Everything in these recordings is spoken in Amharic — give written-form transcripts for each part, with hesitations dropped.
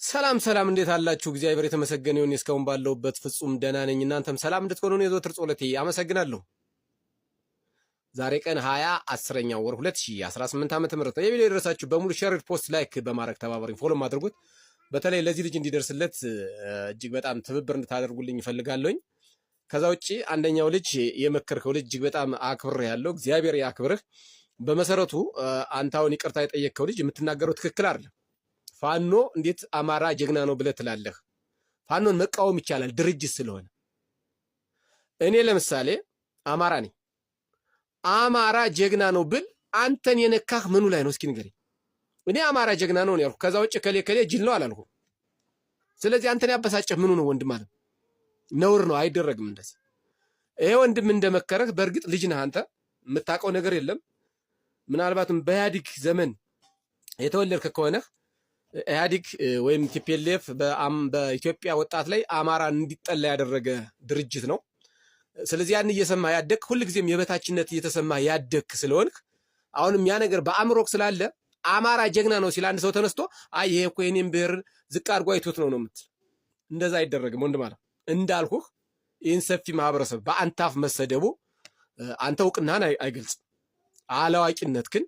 ሰላም እንዴት አላችሁ? እግዚአብሔር የተመሰገነ ይሁን። እስካሁን ባለውበት ፍጹም ደህና ነኝ። እናንተም ሰላም እንድትሆኑ ነው የዘወትር ጸሎቴ። አመሰግናለሁ። ዛሬ ቀን 20/10ኛው ወር 2018 ዓመተ ምህረት ነው። የቪዲዮ የደረሳችሁ በሙሉ ሼር፣ ፖስት፣ ላይክ በማድረግ ተባበሩኝ፣ ፎሎ አድርጉት። በተለይ ለዚህ ልጅ እንዲደርስለት እጅግ በጣም ትብብር እንድታደርጉልኝ እፈልጋለሁኝ። ከዛ ውጪ አንደኛው ልጅ የመከርከው ልጅ እጅግ በጣም አክብር ያለው እግዚአብሔር ያክብርህ። በመሰረቱ አንታውን ይቅርታ የጠየቅከው ልጅ የምትናገረው ትክክል አይደለም። ፋኖ እንዴት አማራ ጀግና ነው ብለህ ትላለህ? ፋኖን መቃወም ይቻላል ድርጅት ስለሆነ። እኔ ለምሳሌ አማራ ነኝ። አማራ ጀግና ነው ብል አንተን የነካህ ምኑ ላይ ነው? እስኪ ንገረኝ። እኔ አማራ ጀግና ነው ያልኩ፣ ከዛ ውጭ ከሌ ጅል ነው አላልኩም። ስለዚህ አንተን ያበሳጨህ ምኑ ነው? ወንድም አለ ነውር ነው፣ አይደረግም እንደዚህ። ይሄ ወንድም እንደመከረህ በእርግጥ ልጅ ነህ አንተ፣ የምታውቀው ነገር የለም። ምናልባትም በኢህአዴግ ዘመን የተወለድክ ከሆነህ ኢህአዴግ ወይም ቲፒኤልኤፍ በኢትዮጵያ ወጣት ላይ አማራን እንዲጠላ ያደረገ ድርጅት ነው። ስለዚህ ያን እየሰማህ ያደግክ፣ ሁልጊዜም የበታችነት እየተሰማህ ያደግክ ስለሆንክ አሁንም ያ ነገር በአእምሮክ ስላለ አማራ ጀግና ነው ሲል አንድ ሰው ተነስቶ አይ ይሄ እኮ የኔን ብሔር ዝቅ አድርጎ አይቶት ነው የምትል። እንደዛ አይደረግም ወንድም አለ። እንዳልኩህ ይህን ሰፊ ማህበረሰብ በአንታፍ መሰደቡ አንተ እውቅናህን አይገልጽም። አላዋቂነትህን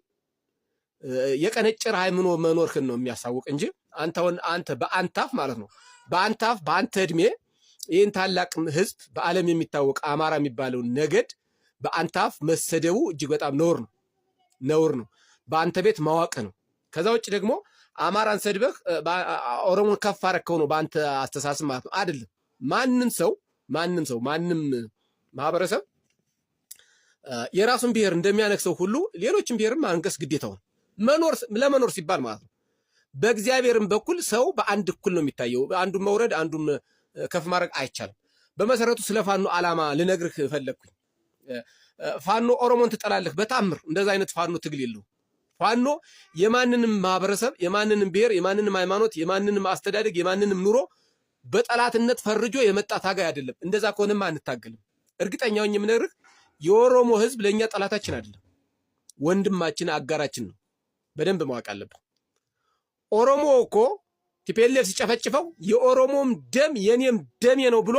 የቀነጨረ ሃይምኖ መኖርህን ነው የሚያሳውቅ እንጂ አንተ በአንታፍ ማለት ነው በአንታፍ በአንተ እድሜ ይህን ታላቅ ህዝብ በዓለም የሚታወቅ አማራ የሚባለው ነገድ በአንታፍ መሰደቡ እጅግ በጣም ነውር ነው። በአንተ ቤት ማዋቅ ነው። ከዛ ውጭ ደግሞ አማራን ሰድበህ ኦሮሞን ከፍ አረከው ነው በአንተ አስተሳሰብ ማለት ነው። አይደለም። ማንም ማህበረሰብ የራሱን ብሔር እንደሚያነክሰው ሁሉ ሌሎችን ብሔርም ማንከስ ግዴታው ለመኖር ሲባል ማለት ነው። በእግዚአብሔርም በኩል ሰው በአንድ እኩል ነው የሚታየው። አንዱን መውረድ አንዱን ከፍ ማድረግ አይቻልም። በመሰረቱ ስለ ፋኖ ዓላማ ልነግርህ ፈለግኩኝ። ፋኖ ኦሮሞን ትጠላለህ? በታምር እንደዛ አይነት ፋኖ ትግል የለው። ፋኖ የማንንም ማህበረሰብ፣ የማንንም ብሔር፣ የማንንም ሃይማኖት፣ የማንንም አስተዳደግ፣ የማንንም ኑሮ በጠላትነት ፈርጆ የመጣ ታጋይ አይደለም። እንደዛ ከሆነማ አንታገልም። እርግጠኛውን የምነግርህ የኦሮሞ ህዝብ ለእኛ ጠላታችን አይደለም፣ ወንድማችን አጋራችን ነው። በደንብ ማወቅ አለብን። ኦሮሞ እኮ ቲፒኤልኤፍ ሲጨፈጭፈው የኦሮሞም ደም የኔም ደሜ ነው ብሎ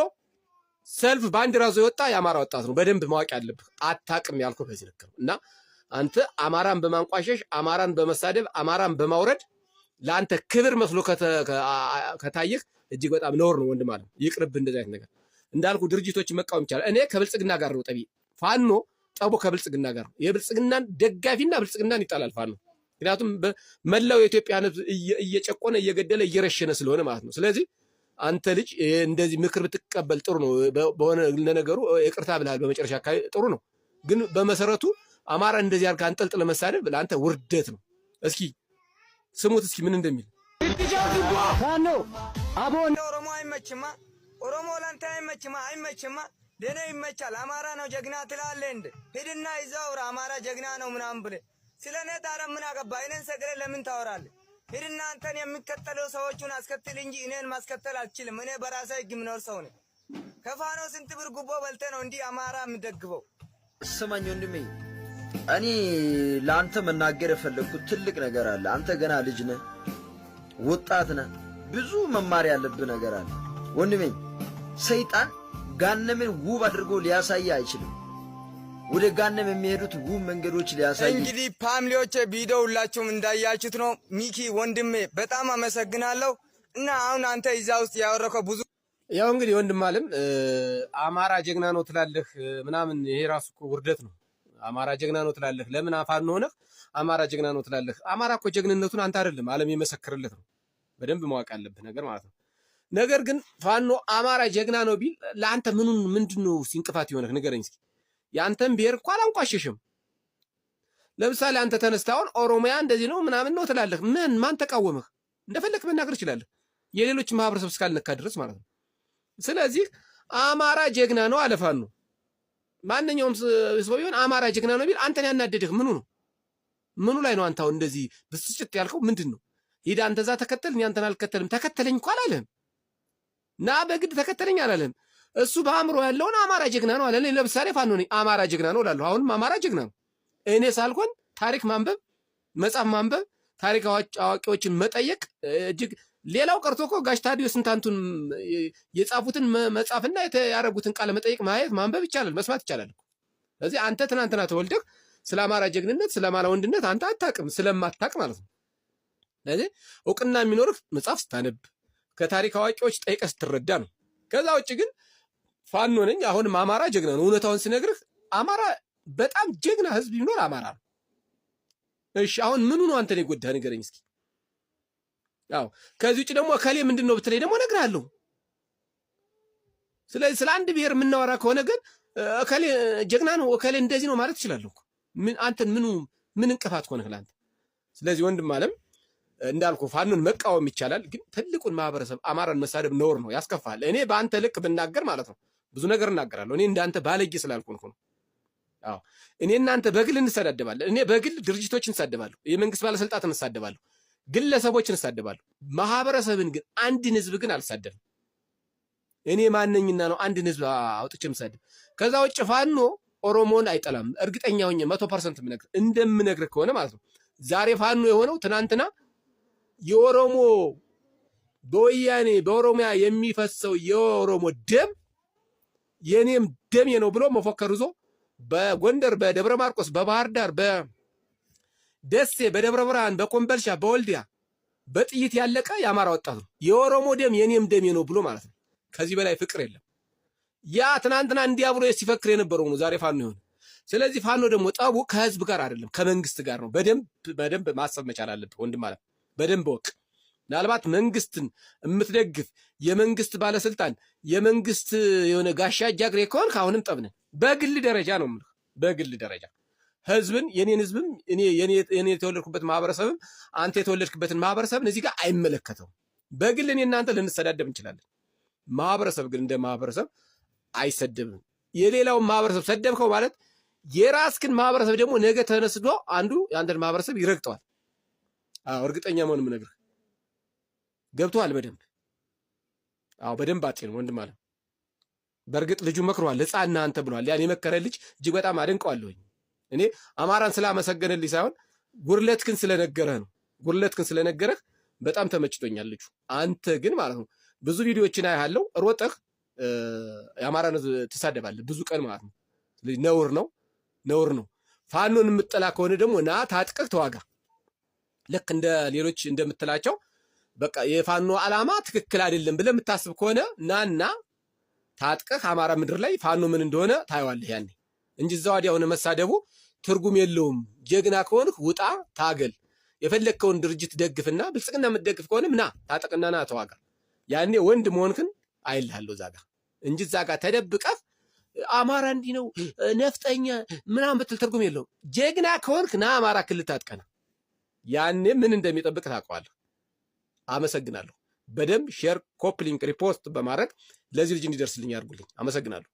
ሰልፍ ባንዲራ ይዞ የወጣ የአማራ ወጣት ነው። በደንብ ማወቅ ያለብህ። አታውቅም ያልኩህ በዚህ ልክ ነው። እና አንተ አማራን በማንቋሸሽ፣ አማራን በመሳደብ፣ አማራን በማውረድ ለአንተ ክብር መስሎ ከታየህ እጅግ በጣም ነውር ነው ወንድም አለ። ይቅርብ እንደዚህ አይነት ነገር። እንዳልኩ ድርጅቶችን መቃወም ይቻላል። እኔ ከብልጽግና ጋር ነው ጠቢ። ፋኖ ጠቦ ከብልጽግና ጋር ነው። የብልጽግናን ደጋፊና ብልጽግናን ይጣላል ፋኖ። ምክንያቱም መላው የኢትዮጵያን ህዝብ እየጨቆነ እየገደለ እየረሸነ ስለሆነ ማለት ነው። ስለዚህ አንተ ልጅ እንደዚህ ምክር ብትቀበል ጥሩ ነው። በሆነ ለነገሩ ይቅርታ ብለሃል በመጨረሻ አካባቢ ጥሩ ነው። ግን በመሰረቱ አማራ እንደዚህ አድርገህ አንጠልጥለህ መሳደብ ለአንተ ውርደት ነው። እስኪ ስሙት እስኪ ምን እንደሚል። ፋኖ አቦን ኦሮሞ አይመችማ፣ ኦሮሞ ላንተ አይመችማ፣ ለኔ ይመቻል። አማራ ነው ጀግና ትላለህ እንዴ? ሂድና ይዛውራ አማራ ጀግና ነው ምናምን ብለህ ስለኔ ታዲያ ምን አገባ? እኔን ሰግሬ ለምን ታወራለህ? ሂድና አንተን የሚከተለው ሰዎቹን አስከትል እንጂ እኔን ማስከተል አልችልም። እኔ በራሴ ህግ የምኖር ሰው ነኝ። ከፋኖ ስንት ብር ጉቦ በልተህ ነው እንዲህ አማራ የምደግፈው? ስማኝ ወንድሜ፣ እኔ ለአንተ መናገር የፈለግኩት ትልቅ ነገር አለ። አንተ ገና ልጅ ነህ፣ ወጣት ነህ፣ ብዙ መማር ያለብህ ነገር አለ ወንድሜ። ሰይጣን ጋነምን ውብ አድርጎ ሊያሳይ አይችልም። ወደ ጋነም የሚሄዱት ውብ መንገዶች ሊያሳይ። እንግዲህ ፋሚሊዎቼ ቪዲዮ ሁላችሁም እንዳያችሁት ነው። ሚኪ ወንድሜ በጣም አመሰግናለሁ። እና አሁን አንተ እዛ ውስጥ ያወራከው ብዙ ያው እንግዲህ ወንድም አለም አማራ ጀግና ነው ትላለህ ምናምን፣ ይሄ ራሱ እኮ ውርደት ነው። አማራ ጀግና ነው ትላለህ። ለምን ፋኖ ሆነህ አማራ ጀግና ነው ትላለህ? አማራ እኮ ጀግንነቱን አንተ አይደለም ዓለም የመሰከረለት ነው። በደንብ ማወቅ ያለብህ ነገር ማለት ነው። ነገር ግን ፋኖ አማራ ጀግና ነው ቢል ለአንተ ምንድነው እንቅፋት የሆነህ ንገረኝ እስኪ። ያንተን ብሔር እኮ አላንቋሸሽም። ለምሳሌ አንተ ተነስተህ አሁን ኦሮሚያ እንደዚህ ነው ምናምን ነው ትላለህ። ማን ተቃወመህ? እንደፈለክ መናገር ይችላል፣ የሌሎች ማህበረሰብ እስካልነካ ድረስ ማለት ነው። ስለዚህ አማራ ጀግና ነው አለ ፋኖ። ማንኛውም ሰው ቢሆን አማራ ጀግና ነው ቢል አንተን ያናደድህ ምኑ ላይ ነው? አንተ አሁን እንደዚህ ብስጭት ያልከው ምንድን ነው? ሂድ አንተ እዛ ተከተል፣ እኔ አንተን አልከተልም። ተከተለኝ እኮ አላለህም። ና በግድ ተከተለኝ አላለህም። እሱ በአእምሮ ያለውን አማራ ጀግና ነው አለ። ለምሳሌ ፋኖ ነኝ አማራ ጀግና ነው እላለሁ። አሁንም አማራ ጀግና ነው። እኔ ሳልሆን ታሪክ ማንበብ፣ መጽሐፍ ማንበብ፣ ታሪክ አዋቂዎችን መጠየቅ እጅግ ሌላው ቀርቶ እኮ ጋሽ ታዲዮስ ስንታንቱን የጻፉትን መጻፍና ያደረጉትን ቃለ መጠይቅ ማየት ማንበብ ይቻላል፣ መስማት ይቻላል። ስለዚህ አንተ ትናንትና ተወልደህ ስለ አማራ ጀግንነት ስለ አማራ ወንድነት አንተ አታውቅም፣ ስለማታውቅ ማለት ነው። ስለዚህ እውቅና የሚኖርህ መጽሐፍ ስታነብ ከታሪክ አዋቂዎች ጠይቀህ ስትረዳ ነው። ከዛ ውጭ ግን ፋኖ ነኝ አሁንም አማራ ጀግና ነው እውነታውን ስነግርህ አማራ በጣም ጀግና ህዝብ ቢኖር አማራ ነው። እሺ አሁን ምኑ ነው አንተን የጎዳህ ንገረኝ እስኪ። ያው ከዚህ ውጭ ደግሞ እከሌ ምንድን ነው ብትለኝ ደግሞ እነግርሃለሁ። ስለዚህ ስለ አንድ ብሔር የምናወራ ከሆነ ግን እከሌ ጀግና ነው እከሌ እንደዚህ ነው ማለት እችላለሁ። ምን አንተን ምን እንቅፋት ሆነህ ለአንተ? ስለዚህ ወንድም አለም እንዳልኩ ፋኖን መቃወም ይቻላል፣ ግን ትልቁን ማህበረሰብ አማራን መሳደብ ነውር ነው፣ ያስከፋል። እኔ በአንተ ልክ ብናገር ማለት ነው ብዙ ነገር እናገራለሁ። እኔ እንዳንተ ባለጌ ስላልሆንኩ ነው። አዎ እኔ እናንተ በግል እንሰዳደባለን። እኔ በግል ድርጅቶችን እንሳደባለሁ፣ የመንግስት ባለስልጣናትን እንሳደባለሁ፣ ግለሰቦችን እንሳደባለሁ። ማህበረሰብን ግን አንድን ህዝብ ግን አልሳደብም። እኔ ማንነኝና ነው አንድን ህዝብ አውጥቼ የምሳደብ? ከዛ ውጭ ፋኖ ኦሮሞን አይጠላም። እርግጠኛ ሆኜ 100% እንደምነግርህ ከሆነ ማለት ነው። ዛሬ ፋኖ የሆነው ትናንትና የኦሮሞ በወያኔ በኦሮሚያ የሚፈሰው የኦሮሞ ደም የኔም ደም ነው ብሎ መፎከር ይዞ በጎንደር በደብረ ማርቆስ በባህር ዳር በደሴ በደብረ ብርሃን በኮምበልሻ በወልዲያ በጥይት ያለቀ የአማራ ወጣት ነው። የኦሮሞ ደም የኔም ደም ነው ብሎ ማለት ነው። ከዚህ በላይ ፍቅር የለም። ያ ትናንትና እንዲያ ብሎ ሲፈክር የነበረው ነው ዛሬ ፋኖ ይሆነ። ስለዚህ ፋኖ ደግሞ ጠቡ ከህዝብ ጋር አይደለም ከመንግስት ጋር ነው። በደንብ ማሰብ መቻል አለብህ ወንድም ማለት በደንብ ወቅ። ምናልባት መንግስትን የምትደግፍ የመንግስት ባለስልጣን የመንግስት የሆነ ጋሻ ጃግሬ ከሆንክ አሁንም ጠብነን በግል ደረጃ ነው የምልህ። በግል ደረጃ ህዝብን የኔን ህዝብም የኔ የተወለድኩበት ማህበረሰብም አንተ የተወለድክበትን ማህበረሰብን እዚህ ጋር አይመለከተውም። በግል እኔ እናንተ ልንሰዳደብ እንችላለን። ማህበረሰብ ግን እንደ ማህበረሰብ አይሰደብም። የሌላውን ማህበረሰብ ሰደብከው ማለት የራስክን ማህበረሰብ ደግሞ ነገ ተነስዶ አንዱ የአንተን ማህበረሰብ ይረግጠዋል። አዎ እርግጠኛ መሆን የምነግርህ ገብቶሃል በደንብ። አዎ በደንብ አጤን ወንድም አለ። በእርግጥ ልጁ መክሯል፣ ህፃና አንተ ብሏል። ያን የመከረ ልጅ እጅግ በጣም አደንቀዋለሁኝ። እኔ አማራን ስላመሰገነልኝ ሳይሆን ጉርለትክን ስለነገረህ ነው። ጉርለትክን ስለነገረህ በጣም ተመችቶኛል ልጁ። አንተ ግን ማለት ነው ብዙ ቪዲዮዎችን አያለሁ፣ ሮጠህ የአማራን ትሳደባለህ ብዙ ቀን ማለት ነው። ስለዚህ ነውር ነው። ፋኖን የምጠላ ከሆነ ደግሞ ና ታጥቀህ ተዋጋ። ልክ እንደ ሌሎች እንደምትላቸው በቃ የፋኖ ዓላማ ትክክል አይደለም ብለህ የምታስብ ከሆነ ናና ታጥቀህ አማራ ምድር ላይ ፋኖ ምን እንደሆነ ታየዋለህ ያኔ እንጂ እዛ ወዲያ ሆነ መሳደቡ ትርጉም የለውም። ጀግና ከሆንክ ውጣ ታገል፣ የፈለግከውን ድርጅት ደግፍና ብልጽግና የምትደግፍ ከሆነ ና ታጠቅና ና ተዋጋ። ያኔ ወንድ መሆንክን አይልሃለሁ እዛ ጋር እንጂ እዛ ጋር ተደብቀህ አማራ እንዲህ ነው ነፍጠኛ ምናምን ብትል ትርጉም የለውም። ጀግና ከሆንክ ና አማራ ክልል ታጥቀና ያኔ ምን እንደሚጠብቅ ታውቀዋለህ። አመሰግናለሁ። በደንብ ሼር፣ ኮፕሊንክ፣ ሪፖስት በማድረግ ለዚህ ልጅ እንዲደርስልኝ ያድርጉልኝ። አመሰግናለሁ።